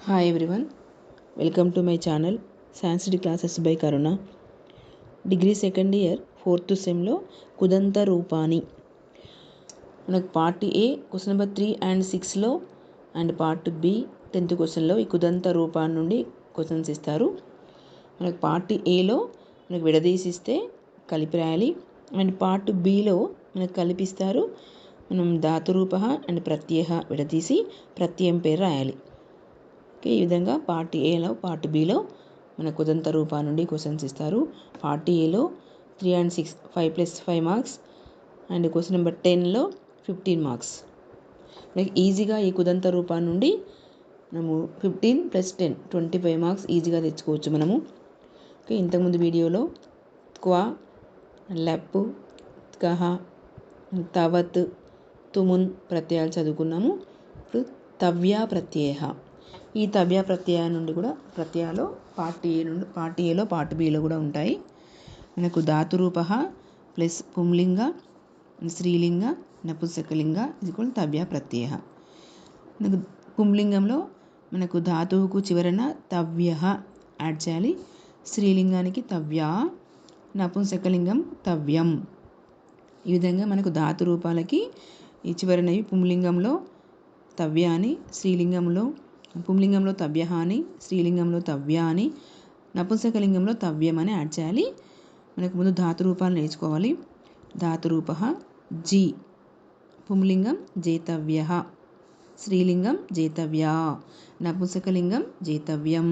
Hi everyone, welcome to my channel Sanskrit Classes by Karuna. Degree second year 4th సెమ్లో కుదంత రూపాని మనకు part A question number 3 and 6లో and part B 10th క్వశ్చన్లో ఈ కుదంత రూపాన్ని నుండి క్వశ్చన్స్ ఇస్తారు. మనకు పార్ట్ ఏలో మనకు విడదీసిస్తే కలిపి రాయాలి అండ్ పార్ట్ బిలో మనకు కలిపిస్తారు. మనం ధాతురూప అండ్ ప్రత్యయ విడదీసి ప్రత్యయం పేరు రాయాలి. ఈ విధంగా పార్ట్ ఏలో పార్ట్ బిలో మన కుదంత రూపా నుండి క్వశ్చన్స్ ఇస్తారు. పార్ట్ ఏలో 3 and 6 5 + 5 marks and question number 10లో 15 మార్క్స్. మనకి ఈజీగా ఈ కుదంత రూపా నుండి మనము 15 + 10 25 మార్క్స్ ఈజీగా తెచ్చుకోవచ్చు మనము. ఓకే, ఇంతకుముందు వీడియోలో క్వా, లెప్, కహ, తవత్, తుమున్ ప్రత్యయాలు చదువుకున్నాము. ఇప్పుడు తవ్య ప్రత్యయ, ఈ తవ్య ప్రత్యయ నుండి కూడా ప్రత్యయాలు పార్ట్ ఏలో పార్ట్ బిలో కూడా ఉంటాయి. మనకు ధాతురూప ప్లస్ పుంలింగ స్త్రీలింగ నపుంసకలింగ = తవ్య ప్రత్యయ. మనకు పుంలింగంలో మనకు ధాతువుకు చివరన తవ్య యాడ్ చేయాలి. స్త్రీలింగానికి తవ్య, నపుంసకలింగం తవ్యం. ఈ విధంగా మనకు ధాతు రూపాలకి ఈ చివరనవి పుంలింగంలో తవ్య అని, పుంలింగంలో తవ్య అని, స్త్రీలింగంలో తవ్య అని, నపుంసకలింగంలో తవ్యం అని యాడ్ చేయాలి. మనకు ముందు ధాతు రూపాలు నేర్చుకోవాలి. ధాతురూప జి, పుంలింగం జేతవ్య, స్త్రీలింగం జేతవ్యా, నపుంసకలింగం జేతవ్యం.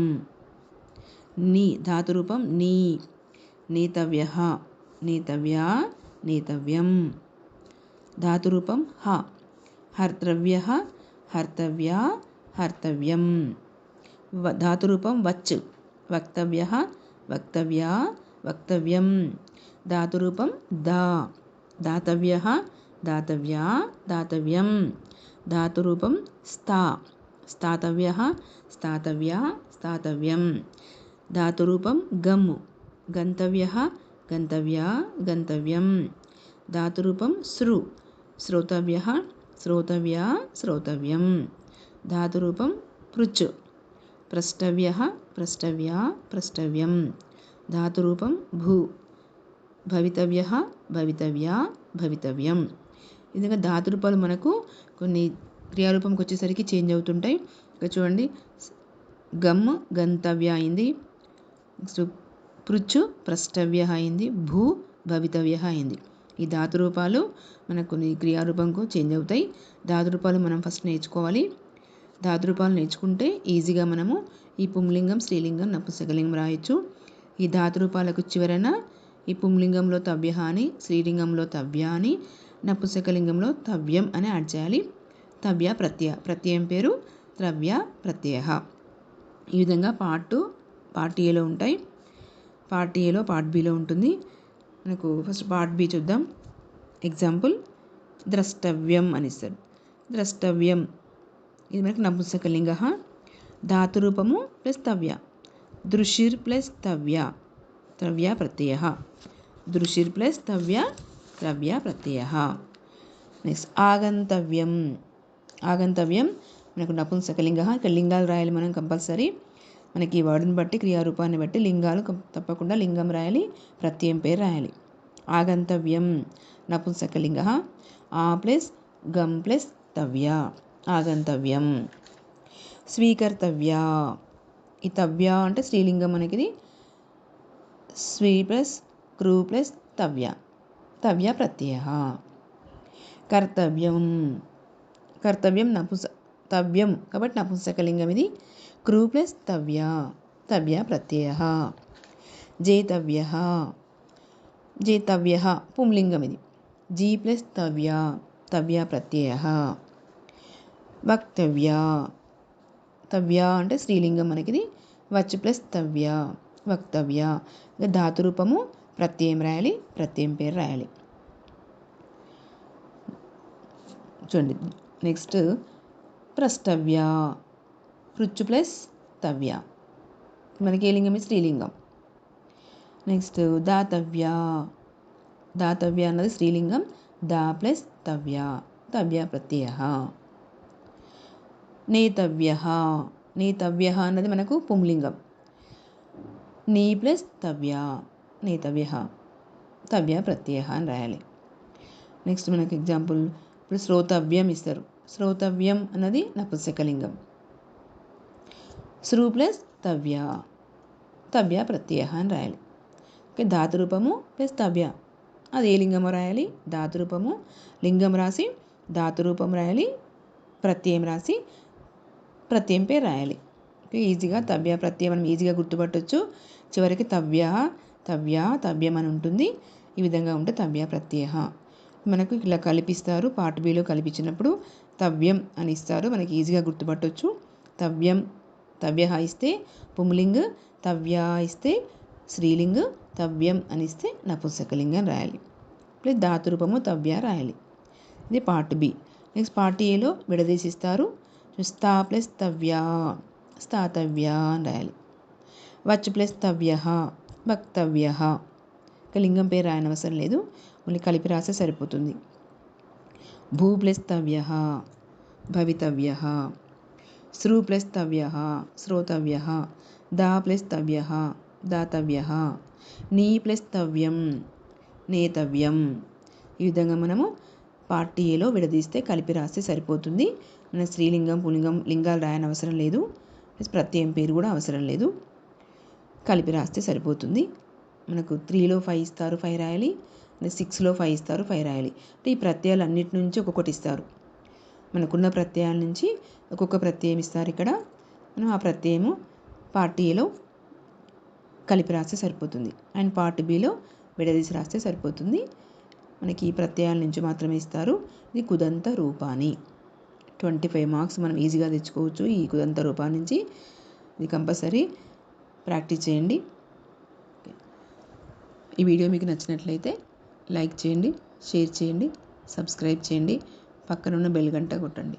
ని ధాతురూపం నీ, నేతవ్య, నేతవ్యా, నేతవ్యం. ధాతురూపం హ, హర్తవ్య, హర్తవ్యా, హర్తవ్యం. ధాతురూపం వచ్, వక్తవ్య, వక్తవ్యా, వక్తవ్యం. ధాతురూపం దా, దాతవ్య, దాతవ్యా, దాతవ్యం. ధాతురూపం స్థా, స్థాతవ్య, స్థాతవ్యా, స్థాతవ్యం. ధాతురూపం గమ్, గంతవ్య, గంతవ్యా, గంతవ్యం. ధాతురూపం సృ, శ్రోతవ్య, శ్రోతవ్యా, శ్రోతవ్యం. ధాతురూపం పృచ్, ప్రష్టవ్య, ప్రష్టవ్యా, ప్రష్టవ్యం. ధాతురూపం భూ, భవితవ్య, భవితవ్యా, భవితవ్యం. ఈ విధంగా ధాతురూపాలు మనకు కొన్ని క్రియారూపంకి వచ్చేసరికి చేంజ్ అవుతుంటాయి. ఇక్కడ చూడండి, గమ్ గంతవ్య అయింది, పృచ్ ప్రష్టవ్య అయింది, భూ భవితవ్య అయింది. ఈ ధాతురూపాలు మనకు కొన్ని క్రియారూపంకు చేంజ్ అవుతాయి. ధాతురూపాలు మనం ఫస్ట్ నేర్చుకోవాలి. ధాతురూపాలు నేర్చుకుంటే ఈజీగా మనము ఈ పుంలింగం, స్త్రీలింగం, నపుంసకలింగం రాయొచ్చు. ఈ ధాతురూపాలకు చివరన ఈ పుంలింగంలో తవ్య అని, స్త్రీలింగంలో తవ్య అని, నపుంసకలింగంలో తవ్యం అని యాడ్ చేయాలి. తవ్య ప్రత్యయ, ప్రత్యయం పేరు త్రవ్య ప్రత్యయ. ఈ విధంగా పార్ట్ ఏలో ఉంటాయి, పార్ట్ ఏలో పార్ట్ బిలో ఉంటుంది. మనకు ఫస్ట్ పార్ట్ బి చూద్దాం. ఎగ్జాంపుల్, ద్రష్టవ్యం అని ఇస్తారు. ద్రష్టవ్యం ఇది మనకు నపుంసకలింగ. ధాతురూపము ప్లస్ తవ్య, దృశిర్ ప్లస్ తవ్య, త్రవ్య ప్రత్యయ. దృశిర్ ప్లస్ తవ్య, త్రవ్య ప్రత్యయ. నెక్స్ట్ ఆగంతవ్యం. ఆగంతవ్యం మనకు నపుంసకలింగ. ఇక్కడ లింగాలు రాయాలి మనం కంపల్సరీ. మనకి ఈ వర్డ్ని బట్టి, క్రియారూపాన్ని బట్టి లింగాలు తప్పకుండా లింగం రాయాలి, ప్రత్యయం పేరు రాయాలి. ఆగంతవ్యం నపుంసకలింగ. ఆ ప్లస్ గం ప్లస్ తవ్య, ఆగంతవ్యం. స్వీకర్తవ్య, ఈ తవ్య అంటే స్త్రీలింగం మనకిది. స్వీ ప్లస్ క్రూ ప్లస్ తవ్య, తవ్య ప్రత్యయ. కర్తవ్యం, కర్తవ్యం తవ్యం కాబట్టి నపుంసకలింగం ఇది. Crew plus తవ్య, తవ్య ప్రత్యయ. జేతవ్య, జేతవ్య పుంలింగం ఇది. G plus తవ్య, తవ్య ప్రత్యయ. వక్తవ్య, తవ్య అంటే స్త్రీలింగం మనకిది. వచ్ ప్లస్ తవ్య, వక్తవ్య. ధాతురూపము ప్రత్యయం రాయాలి, ప్రత్యయం పేరు రాయాలి. చూడండి నెక్స్ట్, ప్రష్టవ్య, పృచ్ ప్లస్ తవ్య, మనకి ఏ లింగం? స్త్రీలింగం. నెక్స్ట్ దాతవ్య, దాతవ్య అన్నది స్త్రీలింగం. దా ప్లస్ తవ్య, తవ్య ప్రత్యయ. నేతవ్య, నేతవ్య అన్నది మనకు పుంలింగం. నీ ప్లస్ తవ్య, నేతవ్య, తవ్య ప్రత్యయ అని రాయాలి. నెక్స్ట్ మనకి ఎగ్జాంపుల్ ఇప్పుడు శ్రోతవ్యం ఇస్తారు. శ్రోతవ్యం అన్నది నపుంసకలింగం. శ్రు ప్లస్ తవ్య, తవ్య ప్రత్యయ అని రాయాలి. ఓకే, ధాతురూపము ప్లస్ తవ్య, అది ఏ లింగమో రాయాలి. ధాతురూపము లింగం రాసి ధాతురూపం రాయాలి, ప్రత్యయం రాసి ప్రత్యయం పేరు రాయాలి. ఈజీగా తవ్య ప్రత్యయం మనం ఈజీగా గుర్తుపట్టవచ్చు. చివరికి తవ్య, తవ్య, తవ్యం అని ఉంటుంది. ఈ విధంగా ఉంటే తవ్య ప్రత్యయ. మనకు ఇలా కలిపిస్తారు. పార్ట్ బిలో కలిపించినప్పుడు తవ్యం అని ఇస్తారు, మనకి ఈజీగా గుర్తుపట్టవచ్చు. తవ్యం, తవ్య ఇస్తే పుంలింగ్, తవ్య ఇస్తే స్త్రీలింగ్, తవ్యం అని ఇస్తే నపుంసకలింగం రాయాలి. ప్లస్ ధాతురూపము తవ్య రాయాలి. ఇది పార్ట్ బి. నెక్స్ట్ పార్ట్ ఏలో విడదీసిస్తారు. స్థా ప్లస్ తవ్య, స్థాతవ్య అని రాయాలి. వచ్ ప్లస్ తవ్య, వక్తవ్య. ఇక లింగం పేరు రాయనవసరం లేదు, మళ్ళీ కలిపి రాస్తే సరిపోతుంది. భూ ప్లస్ తవ్య, భవితవ్య. శ్రు ప్లస్ తవ్య, శ్రోతవ్య. దా ప్లస్ తవ్య, దాతవ్య. నీ ప్లస్ తవ్యం, నేతవ్యం. ఈ విధంగా మనము పార్ట్ ఏలో విడదీస్తే కలిపి రాస్తే సరిపోతుంది. మన స్త్రీలింగం పుల్లింగం లింగాలు రాయనవసరం లేదు, ప్రత్యయం పేరు కూడా అవసరం లేదు, కలిపి రాస్తే సరిపోతుంది. మనకు 3లో 5 ఇస్తారు, 5 రాయాలి. 6లో 5 ఇస్తారు, 5 రాయాలి. అంటే ఈ ప్రత్యయాలు అన్నిటి నుంచి ఒక్కొక్కటి ఇస్తారు. మనకున్న ప్రత్యయాల నుంచి ఒక్కొక్క ప్రత్యయం ఇస్తారు. ఇక్కడ మనం ఆ ప్రత్యయము పార్ట్ ఏలో కలిపి రాస్తే సరిపోతుంది, అండ్ పార్ట్ బిలో విడదీసి రాస్తే సరిపోతుంది. మనకి ఈ ప్రత్యయాల నుంచి మాత్రమే ఇస్తారు. ఇది కుదంత రూపాని. 25 మార్క్స్ మనం ఈజీగా తెచ్చుకోవచ్చు ఈ కుదంత రూపాన్ని నుంచి. ఇది కంపల్సరీ ప్రాక్టీస్ చేయండి. ఈ వీడియో మీకు నచ్చినట్లయితే లైక్ చేయండి, షేర్ చేయండి, సబ్స్క్రైబ్ చేయండి, పక్కనున్న బెల్ గంట కొట్టండి.